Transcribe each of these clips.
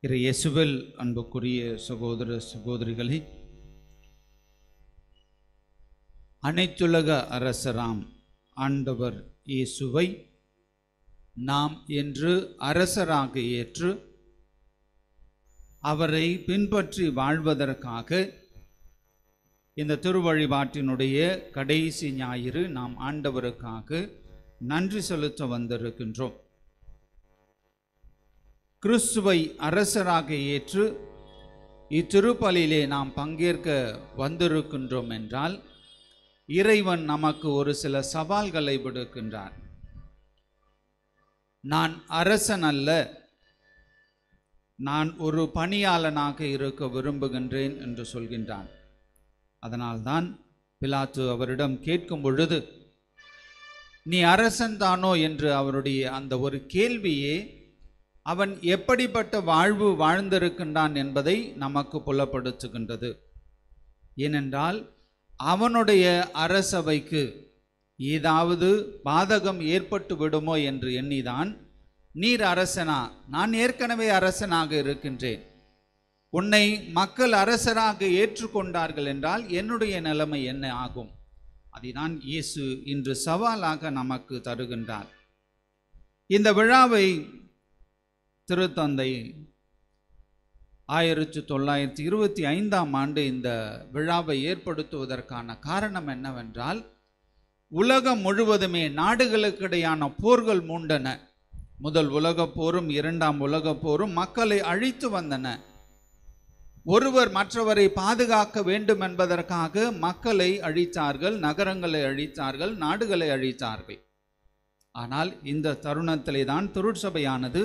இயேசுவில் அன்புக்குரிய சகோதர சகோதரிகளே, அனைத்துலக அரசராம் ஆண்டவர் இயேசுவை நாம் என்று அரசராக ஏற்று அவரை பின்பற்றி வாழ்வதற்காக இந்த திருவழிபாட்டினுடைய கடைசி ஞாயிறு நாம் ஆண்டவருக்காக நன்றி செலுத்த வந்திருக்கின்றோம். கிறிஸ்துவை அரசராக ஏற்று இத்திருப்பலியிலே நாம் பங்கேற்க வந்திருக்கின்றோம் என்றால் இறைவன் நமக்கு ஒரு சில சவால்களை விடுக்கின்றார். நான் அரசன் அல்ல, நான் ஒரு பணியாளனாக இருக்க விரும்புகின்றேன் என்று சொல்கின்றான். அதனால்தான் பிலாத்து அவரிடம் கேட்கும் பொழுது நீ அரசன் தானோ என்று அவருடைய அந்த ஒரு கேள்வியே அவன் எப்படிப்பட்ட வாழ்வு வாழ்ந்திருக்கின்றான் என்பதை நமக்கு புலப்படுத்துகின்றது. ஏனென்றால் அவனுடைய அரசவைக்கு ஏதாவது பாதகம் ஏற்பட்டு விடுமோ என்று எண்ணிதான், நீர் அரசனா? நான் ஏற்கனவே அரசனாக இருக்கின்றேன், உன்னை மக்கள் அரசராக ஏற்றுக்கொண்டார்கள் என்றால் என்னுடைய நிலைமை என்ன ஆகும்? அதைதான் இயேசு இன்று சவாலாக நமக்கு தருகின்றார். இந்த விழாவை திருத்தந்தை 1925 இந்த விழாவை ஏற்படுத்துவதற்கான காரணம் என்னவென்றால், உலகம் முழுவதுமே நாடுகளுக்கிடையான போர்கள் மூண்டன. முதல் உலகப் போரும் இரண்டாம் உலகப் போரும் மக்களை அழித்து வந்தன. ஒருவர் மற்றவரை பாதுகாக்க வேண்டும் என்பதற்காக மக்களை அழித்தார்கள், நகரங்களை அழித்தார்கள், நாடுகளை அழித்தார்கள். ஆனால் இந்த தருணத்திலே தான் திருச்சபையானது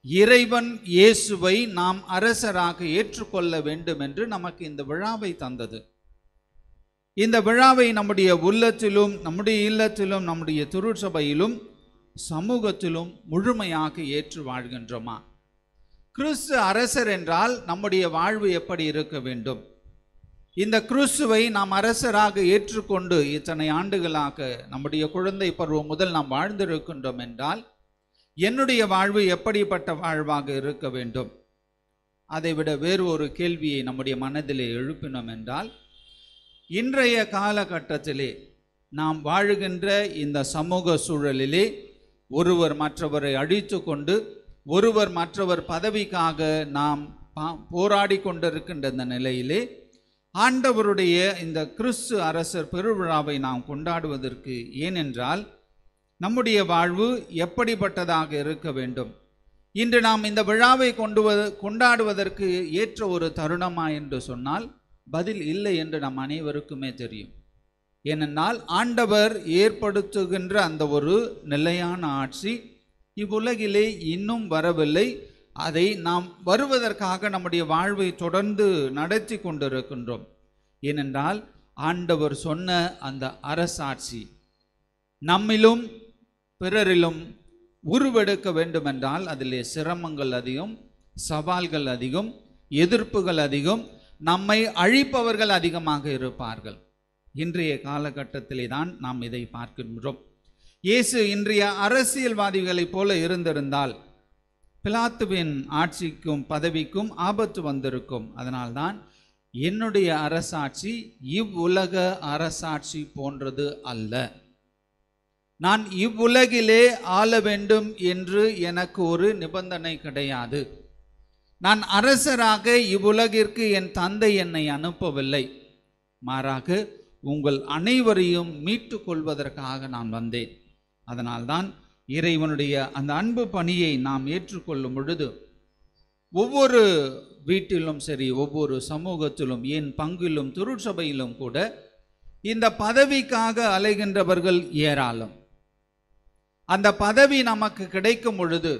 இறைவன் இயேசுவை நாம் அரசராக ஏற்றுக்கொள்ள வேண்டும் என்று நமக்கு இந்த விழாவை தந்தது. இந்த விழாவை நம்முடைய உள்ளத்திலும், நம்முடைய இல்லத்திலும், நம்முடைய திருச்சபையிலும், சமூகத்திலும் முழுமையாக ஏற்று வாழ்கின்றோமா? கிறிஸ்து அரசர் என்றால் நம்முடைய வாழ்வு எப்படி இருக்க வேண்டும்? இந்த கிறிஸ்துவை நாம் அரசராக ஏற்றுக்கொண்டு இத்தனை ஆண்டுகளாக நம்முடைய குழந்தை பருவம் முதல் நாம் வாழ்ந்திருக்கின்றோம் என்றால் என்னுடைய வாழ்வு எப்படிப்பட்ட வாழ்வாக இருக்க வேண்டும்? அதைவிட வேறு ஒரு கேள்வியை நம்முடைய மனதிலே எழுப்பினோம் என்றால், இன்றைய காலகட்டத்திலே நாம் வாழுகின்ற இந்த சமூக சூழலிலே ஒருவர் மற்றவரை அழித்து கொண்டு ஒருவர் மற்றவர் பதவிக்காக நாம் போராடி கொண்டிருக்கின்ற இந்த நிலையிலே ஆண்டவருடைய இந்த கிறிஸ்து அரசர் பெருவிழாவை நாம் கொண்டாடுவதற்கு, ஏனென்றால் நம்முடைய வாழ்வு எப்படிப்பட்டதாக இருக்க வேண்டும்? இன்று நாம் இந்த விழாவை கொண்டாடுவதற்கு ஏற்ற ஒரு தருணமா என்று சொன்னால் பதில் இல்லை என்று நம் அனைவருக்குமே தெரியும். ஏனென்றால் ஆண்டவர் ஏற்படுத்துகின்ற அந்த ஒரு நிலையான ஆட்சி இவ்வுலகிலே இன்னும் வரவில்லை. அதை நாம் வருவதற்காக நம்முடைய வாழ்வை தொடர்ந்து நடத்தி கொண்டிருக்கின்றோம். ஏனென்றால் ஆண்டவர் சொன்ன அந்த அரசாட்சி நம்மிலும் பிறரிலும் உருவெடுக்க வேண்டுமென்றால் அதிலே சிரமங்கள் அதிகம், சவால்கள் அதிகம், எதிர்ப்புகள் அதிகம், நம்மை அழிப்பவர்கள் அதிகமாக இருப்பார்கள். இன்றைய காலகட்டத்திலே தான் நாம் இதை பார்க்கின்றோம். இயேசு இன்றைய அரசியல்வாதிகளைப் போல இருந்திருந்தால் பிலாத்துவின் ஆட்சிக்கும் பதவிக்கும் ஆபத்து வந்திருக்கும். அதனால்தான் என்னுடைய அரசாட்சி இவ்வுலக அரசாட்சி போன்றது அல்ல. நான் இவ்வுலகிலே ஆள வேண்டும் என்று எனக்கு ஒரு நிபந்தனை கிடையாது. நான் அரசராக இவ்வுலகிற்கு என் தந்தை என்னை அனுப்பவில்லை, மாறாக உங்கள் அனைவரையும் மீட்டு கொள்வதற்காக நான் வந்தேன். அதனால்தான் இறைவனுடைய அந்த அன்பு பணியை நாம் ஏற்றுக்கொள்ளும் பொழுது ஒவ்வொரு வீட்டிலும் சரி, ஒவ்வொரு சமூகத்திலும், ஏன் பங்கிலும் திருச்சபையிலும் கூட இந்த பதவிக்காக அலைகின்றவர்கள் ஏராளம். அந்த பதவி நமக்கு கிடைக்கும் பொழுது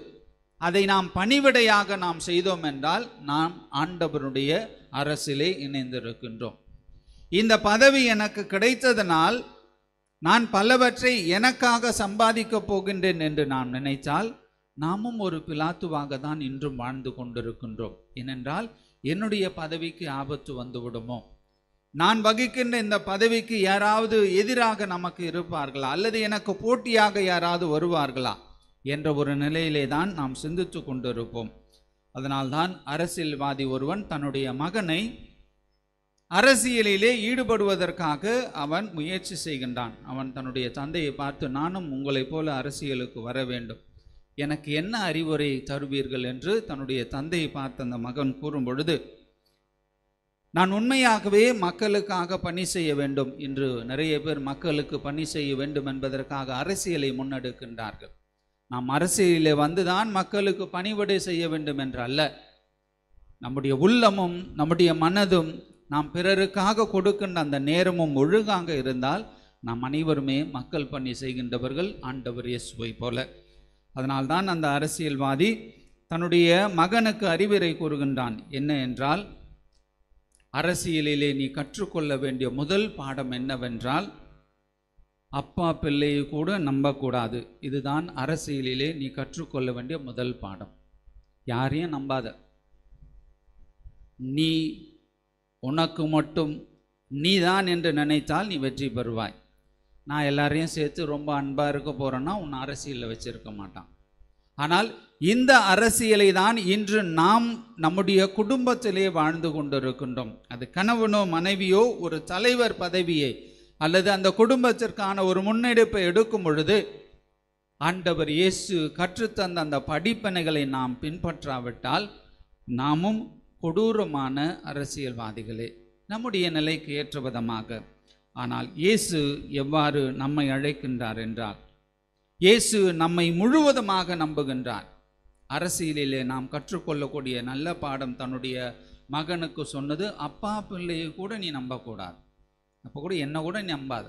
அதை நாம் பணிவிடையாக நாம் செய்தோம் என்றால் நாம் ஆண்டவருடைய அரசிலே இணைந்திருக்கின்றோம். இந்த பதவி எனக்கு கிடைத்ததனால் நான் பலவற்றை எனக்காக சம்பாதிக்கப் போகின்றேன் என்று நாம் நினைத்தால் நாமும் ஒரு பிலாத்துவாக தான் இன்றும் வாழ்ந்து கொண்டிருக்கின்றோம். ஏனென்றால் என்னுடைய பதவிக்கு ஆபத்து வந்துவிடுமோ, நான் வகிக்கின்ற இந்த பதவிக்கு யாராவது எதிராக நமக்கு இருப்பார்களா, அல்லது எனக்கு போட்டியாக யாராவது வருவார்களா என்ற ஒரு நிலையிலே தான் நாம் சிந்தித்து கொண்டிருப்போம். அதனால்தான் அரசியல்வாதி ஒருவன் தன்னுடைய மகனை அரசியலிலே ஈடுபடுவதற்காக அவன் முயற்சி செய்கின்றான். அவன் தன்னுடைய தந்தையை பார்த்து, நானும் உங்களைப் போல அரசியலுக்கு வர வேண்டும், எனக்கு என்ன அறிவுரை தருவீர்கள் என்று தன்னுடைய தந்தையை பார்த்து அந்த மகன் கூறும் பொழுது, நான் உண்மையாகவே மக்களுக்காக பணி செய்ய வேண்டும். இன்று நிறைய பேர் மக்களுக்கு பணி செய்ய வேண்டும் என்பதற்காக அரசியலை முன்னெடுக்கின்றார்கள். நாம் அரசியலிலே வந்துதான் மக்களுக்கு பணிவிடை செய்ய வேண்டும் என்று அல்ல, நம்முடைய உள்ளமும் நம்முடைய மனதும் நாம் பிறருக்காக கொடுக்கின்ற அந்த நேரமும் ஒழுங்காக இருந்தால் நாம் அனைவருமே மக்கள் பணி செய்கின்றவர்கள், ஆண்டவர் இயேசுவை போல. அதனால்தான் அந்த அரசியல்வாதி தன்னுடைய மகனுக்கு அறிவுரை கூறுகின்றான். என்ன என்றால், அரசியலிலே நீ கற்றுக்கொள்ள வேண்டிய முதல் பாடம் என்னவென்றால், அப்பா பிள்ளையை கூட நம்பக்கூடாது. இதுதான் அரசியலிலே நீ கற்றுக்கொள்ள வேண்டிய முதல் பாடம். யாரையும் நம்பாத. நீ உனக்கு மட்டும் நீதான் என்று நினைத்தால் நீ வெற்றி பெறுவாய். நான் எல்லாரையும் சேர்த்து ரொம்ப அன்பாக இருக்க போகிறேன்னா உன்னை அரசியலில் வச்சிருக்க மாட்டான். ஆனால் இந்த அரசியலை தான் இன்று நாம் நம்முடைய குடும்பத்திலே வாழ்ந்து கொண்டிருக்கின்றோம். அது கணவனோ மனைவியோ ஒரு தலைவர் பதவியை அல்லது அந்த குடும்பத்திற்கான ஒரு முன்னெடுப்பை எடுக்கும் பொழுது ஆண்டவர் இயேசு கற்றுத்தந்த அந்த படிப்பினைகளை நாம் பின்பற்றாவிட்டால் நாமும் கொடூரமான அரசியல்வாதிகளே, நம்முடைய நிலைக்கு ஏற்ற விதமாக. ஆனால் இயேசு எவ்வாறு நம்மை அழைக்கின்றார் என்றால், இயேசு நம்மை முழுவதுமாக நம்புகின்றார். அரசியலிலே நாம் கற்றுக்கொள்ளக்கூடிய நல்ல பாடம் தன்னுடைய மகனுக்கு சொன்னது, அப்பா பிள்ளையை கூட நீ நம்பக்கூடாது, அப்போ கூட என்னை கூட நம்பாத.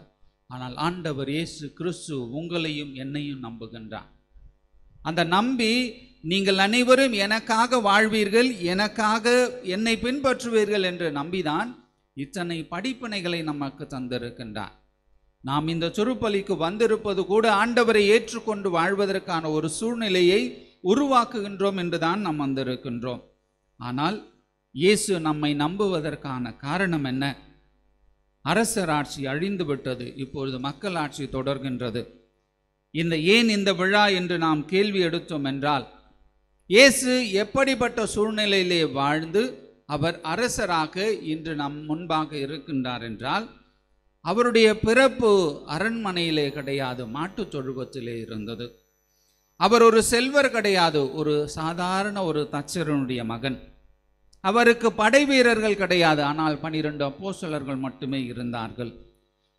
ஆனால் ஆண்டவர் இயேசு கிறிஸ்து உங்களையும் என்னையும் நம்புகின்றார். அந்த நம்பி நீங்கள் அனைவரும் எனக்காக வாழ்வீர்கள், எனக்காக என்னை பின்பற்றுவீர்கள் என்று நம்பிதான் இத்தனை படிப்பினைகளை நமக்கு தந்திருக்கின்றார். நாம் இந்த திருப்பலிக்கு வந்திருப்பது கூட ஆண்டவரை ஏற்றுக்கொண்டு வாழ்வதற்கான ஒரு சூழ்நிலையை உருவாக்குகின்றோம் என்றுதான் நாம் வந்திருக்கின்றோம். ஆனால் இயேசு நம்மை நம்புவதற்கான காரணம் என்ன? அரசராட்சி அழிந்து விட்டது, இப்பொழுது மக்களாட்சி தொடர்கின்றது. ஏன் இந்த விழா என்று நாம் கேள்வி எடுத்தோம் என்றால், இயேசு எப்படிப்பட்ட சூழ்நிலையிலே வாழ்ந்து அவர் அரசராக இன்று நம் முன்பாக இருக்கின்றார் என்றால், அவருடைய பிறப்பு அரண்மனையிலே கிடையாது, மாட்டுத் தொழுவத்திலே இருந்தது. அவர் ஒரு செல்வர் கிடையாது, ஒரு சாதாரண ஒரு தச்சரனுடைய மகன். அவருக்கு படை வீரர்கள் கிடையாது, ஆனால் 12 அப்போஸ்தலர்கள் மட்டுமே இருந்தார்கள்.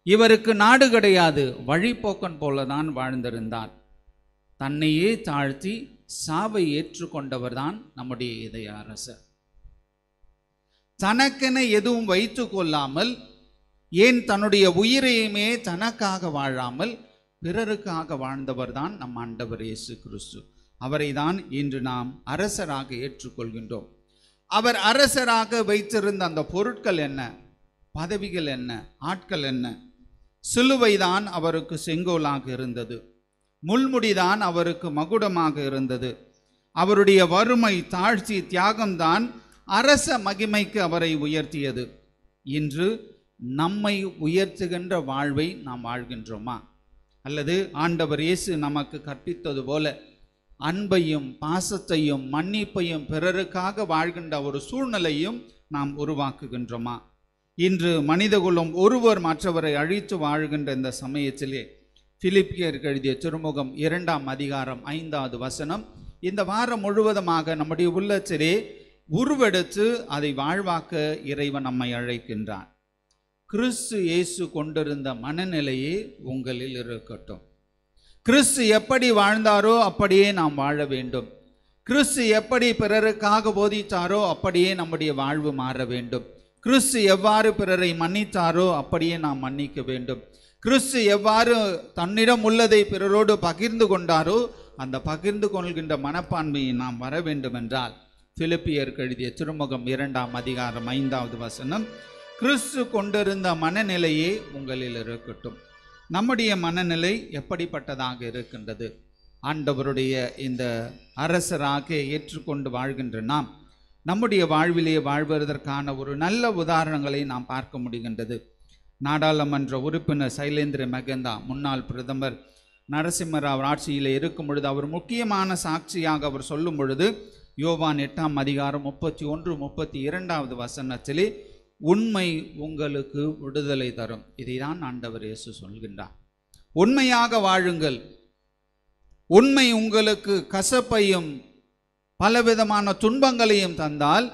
இவருக்கு நாடு கிடையாது, வழிபோக்கன் போலதான் வாழ்ந்திருந்தார். தன்னையே தாழ்த்தி சாவை ஏற்றுக்கொண்டவர்தான் நம்முடைய இதய அரசர். தனக்கென எதுவும் வைத்து கொள்ளாமல், ஏன் தன்னுடைய உயிரையுமே தனக்காக வாழாமல் பிறருக்காக வாழ்ந்தவர் தான் நம் ஆண்டவர் இயேசு கிறிஸ்து. அவரை தான் இன்று நாம் அரசராக ஏற்றுக்கொள்கின்றோம். அவர் அரசராக வைத்திருந்த அந்த பொருட்கள் என்ன, பதவிகள் என்ன, ஆட்கள் என்ன? சிலுவைதான் அவருக்கு செங்கோலாக இருந்தது, முள்முடிதான் அவருக்கு மகுடமாக இருந்தது. அவருடைய வறுமை, தாழ்ச்சி, தியாகம்தான் அரச மகிமைக்கு அவரை உயர்த்தியது. இன்று நம்மை உயர்த்துகின்ற வாழ்வை நாம் வாழ்கின்றோமா? அல்லது ஆண்டவர் இயேசு நமக்கு கற்பித்தது போல அன்பையும் பாசத்தையும் மன்னிப்பையும் பிறருக்காக வாழ்கின்ற ஒரு சூழ்நிலையும் நாம் உருவாக்குகின்றோமா? இன்று மனிதகுலம் ஒருவர் மற்றவரை அழித்து வாழ்கின்ற இந்த சமயத்திலே பிலிப்பியருக்கு எழுதிய திருமுகம் 2ஆம் அதிகாரம் 5வது வசனம் இந்த வாரம் முழுவதுமாக நம்முடைய உள்ளத்திலே உருவெடுத்து அதை வாழ்வாக்க இறைவன் நம்மை அழைக்கின்றார். கிறிஸ்து இயேசு கொண்டிருந்த மனநிலையே உங்களில் இருக்கட்டும். கிறிஸ்து எப்படி வாழ்ந்தாரோ அப்படியே நாம் வாழ வேண்டும். கிறிஸ்து எப்படி பிறருக்காக போதித்தாரோ அப்படியே நம்முடைய வாழ்வு மாற வேண்டும். கிறிஸ்து எவ்வாறு பிறரை மன்னித்தாரோ அப்படியே நாம் மன்னிக்க வேண்டும். கிறிஸ்து எவ்வாறு தன்னிடம் உள்ளதை பிறரோடு பகிர்ந்து கொண்டாரோ அந்த பகிர்ந்து கொள்கின்ற மனப்பான்மையை நாம் வர வேண்டும் என்றால் பிலிப்பியருக்கு எழுதிய திருமுகம் 2ஆம் அதிகாரம் 5வது வசனம், கிறிஸ்து கொண்டிருந்த மனநிலையே உங்களில் இருக்கட்டும். நம்முடைய மனநிலை எப்படிப்பட்டதாக இருக்கின்றது? ஆண்டவருடைய இந்த அரசராக ஏற்றுக்கொண்டு வாழ்கின்ற நாம் நம்முடைய வாழ்விலே வாழ்வதற்கான ஒரு நல்ல உதாரணங்களை நாம் பார்க்க முடிகின்றது. நாடாளுமன்ற உறுப்பினர் சைலேந்திர மெகந்தா, முன்னாள் பிரதமர் நரசிம்மராவ் ஆட்சியில் இருக்கும் பொழுது அவர் முக்கியமான சாட்சியாக அவர் சொல்லும் பொழுது, யோவான் 8:31-32 வசனத்திலே உண்மை உங்களுக்கு விடுதலை தரும். இதைதான் ஆண்டவர் இயேசு சொல்கின்றார். உண்மையாக வாழுங்கள். உண்மை உங்களுக்கு கசப்பையும் பலவிதமான துன்பங்களையும் தந்தால்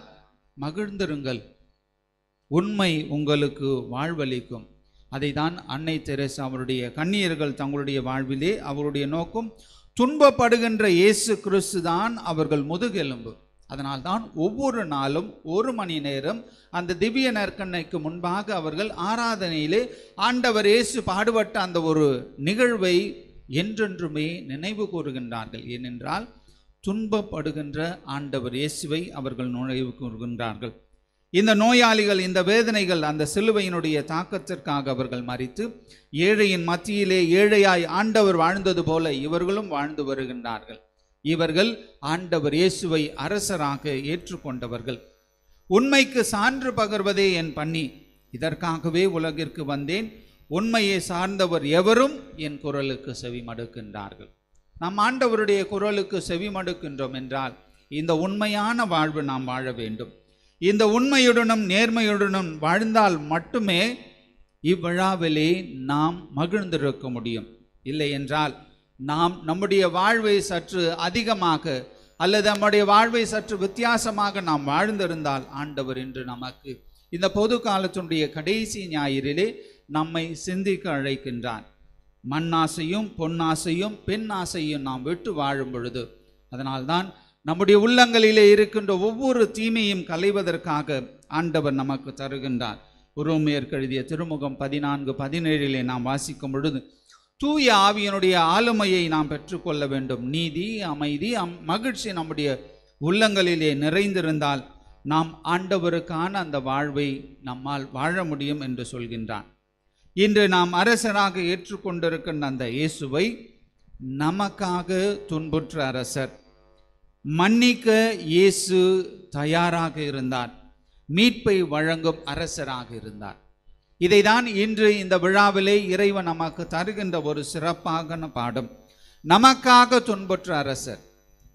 மகிழ்ந்திருங்கள். உண்மை உங்களுக்கு வாழ்வளிக்கும். அதை தான் அன்னை தெரேசா அவருடைய கன்னியர்கள் தங்களுடைய வாழ்விலே அவருடைய நோக்கம் துன்பப்படுகின்ற இயேசு கிறிஸ்து தான் அவர்கள் முதுகெலும்பு. அதனால்தான் ஒவ்வொரு நாளும் 1 மணி நேரம் அந்த திவ்ய நற்கண்ணைக்கு முன்பாக அவர்கள் ஆராதனையிலே ஆண்டவர் இயேசு பாடுபட்ட அந்த ஒரு நிகழ்வை என்றென்றுமே நினைவு கூறுகின்றார்கள். ஏனென்றால் துன்பப்படுகின்ற ஆண்டவர் இயேசுவை அவர்கள் நினைவு கூறுகின்றார்கள். இந்த நோயாளிகள், இந்த வேதனைகள், அந்த சிலுவையினுடைய தாக்கத்திற்காக அவர்கள் மரித்து ஏழையின் மத்தியிலே ஏழையாய் ஆண்டவர் வாழ்ந்தது போல இவர்களும் வாழ்ந்து வருகின்றார்கள். இவர்கள் ஆண்டவர் இயேசுவை அரசராக ஏற்றுக்கொண்டவர்கள். உண்மைக்கு சான்று பகர்வதே என் பணி, இதற்காகவே உலகிற்கு வந்தேன், உண்மையை சார்ந்தவர் எவரும் என் குரலுக்கு செவி மடுக்கின்றார்கள். நாம் ஆண்டவருடைய குரலுக்கு செவி மடுக்கின்றோம் என்றால் இந்த உண்மையான வாழ்வு நாம் வாழ வேண்டும். இந்த உண்மையுடனும் நேர்மையுடனும் வாழ்ந்தால் மட்டுமே இவ்விழாவிலே நாம் மகிழ்ந்திருக்க முடியும். இல்லை என்றால் நாம் நம்முடைய வாழ்வை சற்று அதிகமாக அல்லது நம்முடைய வாழ்வை சற்று வித்தியாசமாக நாம் வாழ்ந்திருந்தால் ஆண்டவர் இன்று நமக்கு இந்த பொது காலத்தினுடைய கடைசி ஞாயிறிலே நம்மை சிந்திக்க அழைக்கின்றார். மண்ணாசையும் பொன்னாசையும் பெண் ஆசையும் நாம் விட்டு வாழும் பொழுது, அதனால்தான் நம்முடைய உள்ளங்களிலே இருக்கின்ற ஒவ்வொரு தீமையும் களைவதற்காக ஆண்டவர் நமக்கு தருகின்றார். உரோமையருக்கு எழுதிய திருமுகம் 14:17 நாம் வாசிக்கும் பொழுது, தூய ஆவியினுடைய ஆளுமையை நாம் பெற்றுக்கொள்ள வேண்டும். நீதி, அமைதி, மகிழ்ச்சி நம்முடைய உள்ளங்களிலே நிறைந்திருந்தால் நாம் ஆண்டவருக்கான அந்த வாழ்வை நம்மால் வாழ முடியும் என்று சொல்கின்றார். இன்று நாம் அரசராக ஏற்றுக்கொண்டிருக்கின்ற அந்த இயேசுவை நமக்காக துன்புற்ற அரசர், மன்னிக்க இயேசு தயாராக இருந்தார், மீட்பை வழங்கும் அரசராக இருந்தார். இதைதான் இன்று இந்த விழாவிலே இறைவன் நமக்கு தருகின்ற ஒரு சிறப்பான பாடம். நமக்காக துன்புற்ற அரசர்.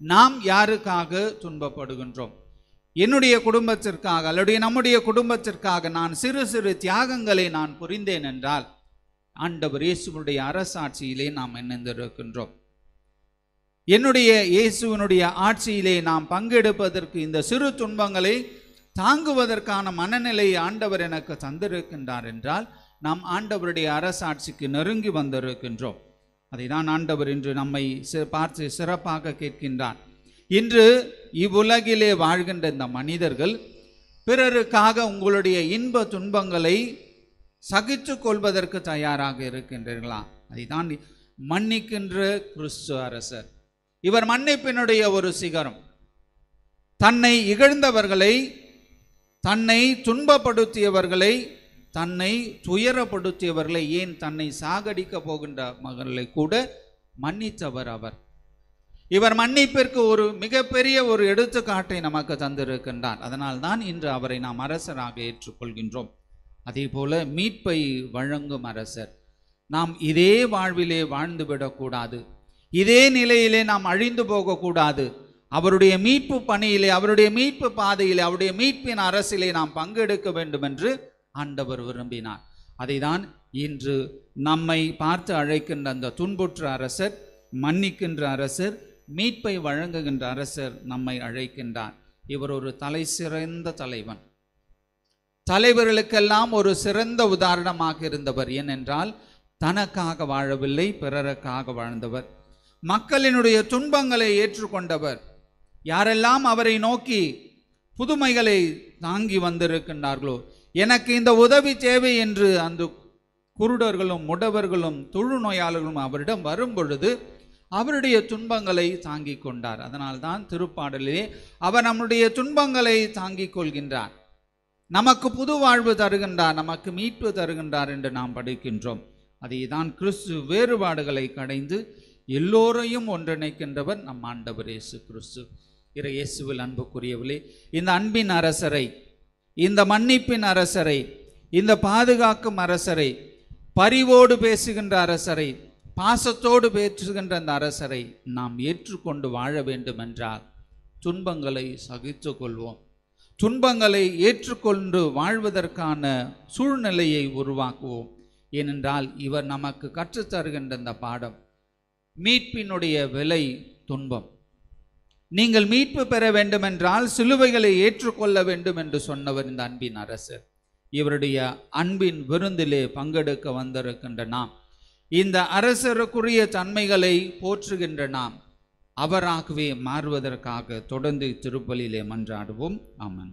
நாம் யாருக்காக துன்பப்படுகின்றோம்? என்னுடைய குடும்பத்திற்காக அல்லது நம்முடைய குடும்பத்திற்காக நான் சிறு சிறு தியாகங்களை நான் புரிந்தேன் என்றால் ஆண்டவர் இயேசுவுடைய அரசாட்சியிலே நாம் இணைந்திருக்கின்றோம். என்னுடைய இயேசுவினுடைய ஆட்சியிலே நாம் பங்கெடுப்பதற்கு இந்த சிறு துன்பங்களை தாங்குவதற்கான மனநிலை ஆண்டவர் எனக்கு தந்திருக்கின்றார் என்றால் நாம் ஆண்டவருடைய அரசாட்சிக்கு நெருங்கி வந்திருக்கின்றோம். அதை தான் ஆண்டவர் இன்று நம்மை பார்த்து சிறப்பாக கேட்கின்றார். இன்று இவ்வுலகிலே வாழ்கின்ற இந்த மனிதர்கள் பிறருக்காக உங்களுடைய இன்ப துன்பங்களை சகித்து கொள்வதற்கு தயாராக இருக்கின்றீர்களா? அதை தான் மன்னிக்கின்ற கிறிஸ்து அரசர். இவர் மன்னிப்பினுடைய ஒரு சிகரம். தன்னை இகழ்ந்தவர்களை, தன்னை துன்பப்படுத்தியவர்களை, தன்னை துயரப்படுத்தியவர்களை, ஏன் தன்னை சாகடிக்க போகின்ற மகளை கூட மன்னித்தவர் அவர். இவர் மன்னிப்பிற்கு ஒரு மிகப்பெரிய ஒரு எடுத்துக்காட்டை நமக்கு தந்திருக்கின்றார். அதனால்தான் இன்று அவரை நாம் அரசராக ஏற்றுக்கொள்கின்றோம். அதே போல மீட்பை வழங்கும் அரசர். நாம் இதே வாழ்விலே வாழ்ந்துவிடக்கூடாது, இதே நிலையிலே நாம் அழிந்து போகக்கூடாது. அவருடைய மீட்பு பணியிலே, அவருடைய மீட்பு பாதையிலே, அவருடைய மீட்பின் அரசிலே நாம் பங்கெடுக்க வேண்டும் என்று ஆண்டவர் விரும்பினார். அதைதான் இன்று நம்மை பார்த்து அழைக்கின்ற அந்த துன்புற்ற அரசர், மன்னிக்கின்ற அரசர், மீட்பை வழங்குகின்ற அரசர் நம்மை அழைக்கின்றார். இவர் ஒரு தலை சிறந்த தலைவன், தலைவர்களுக்கெல்லாம் ஒரு சிறந்த உதாரணமாக இருந்தவர். ஏனென்றால் தனக்காக வாழவில்லை, பிறருக்காக வாழ்ந்தவர். மக்களினுடைய துன்பங்களை ஏற்றுக்கொண்டவர். யாரெல்லாம் அவரை நோக்கி புதுமைகளை தாங்கி வந்திருக்கின்றார்களோ, எனக்கு இந்த உதவி தேவை என்று அந்த குருடர்களும் முடவர்களும் தொழுநோயாளர்களும் அவரிடம் வரும் பொழுது அவருடைய துன்பங்களை தாங்கிக் கொண்டார். அதனால்தான் திருப்பாடலிலே அவர் நம்முடைய துன்பங்களை தாங்கிக் கொள்கின்றார், நமக்கு புது வாழ்வு தருகின்றார், நமக்கு மீட்பு தருகின்றார் என்று நாம் படிக்கின்றோம். அதை தான் கிறிஸ்து வேறுபாடுகளை கடைந்து எல்லோரையும் ஒன்றிணைக்கின்றவர் நம் ஆண்டவர் இயேசு கிறிஸ்து. இறை இயேசுவில் அன்புக்குரியவர்களே, இந்த அன்பின் அரசரை, இந்த மன்னிப்பின் அரசரை, இந்த பாதுகாக்கும் அரசரை, பரிவோடு பேசுகின்ற அரசரை, பாசத்தோடு பேசுகின்ற அந்த அரசரை நாம் ஏற்றுக்கொண்டு வாழ வேண்டும் என்றால் துன்பங்களை சகித்து கொள்வோம். துன்பங்களை ஏற்றுக்கொண்டு வாழ்வதற்கான சூழ்நிலையை உருவாக்குவோம். ஏனென்றால் இவர் நமக்கு கற்றுத்தருகின்ற இந்த பாடம், மீட்பினுடைய விலை துன்பம். நீங்கள் மீட்பு பெற வேண்டுமென்றால் சிலுவைகளை ஏற்றுக்கொள்ள வேண்டும் என்று சொன்னவர் இந்த அன்பின் அரசர். இவருடைய அன்பின் விருந்திலே பங்கெடுக்க வந்திருக்கின்ற நாம், இந்த அரசருக்குரிய தன்மைகளை போற்றுகின்ற நாம் அவராகவே மாறுவதற்காக தொடர்ந்து திருப்பலியிலே மன்றாடுவோம். ஆமென்.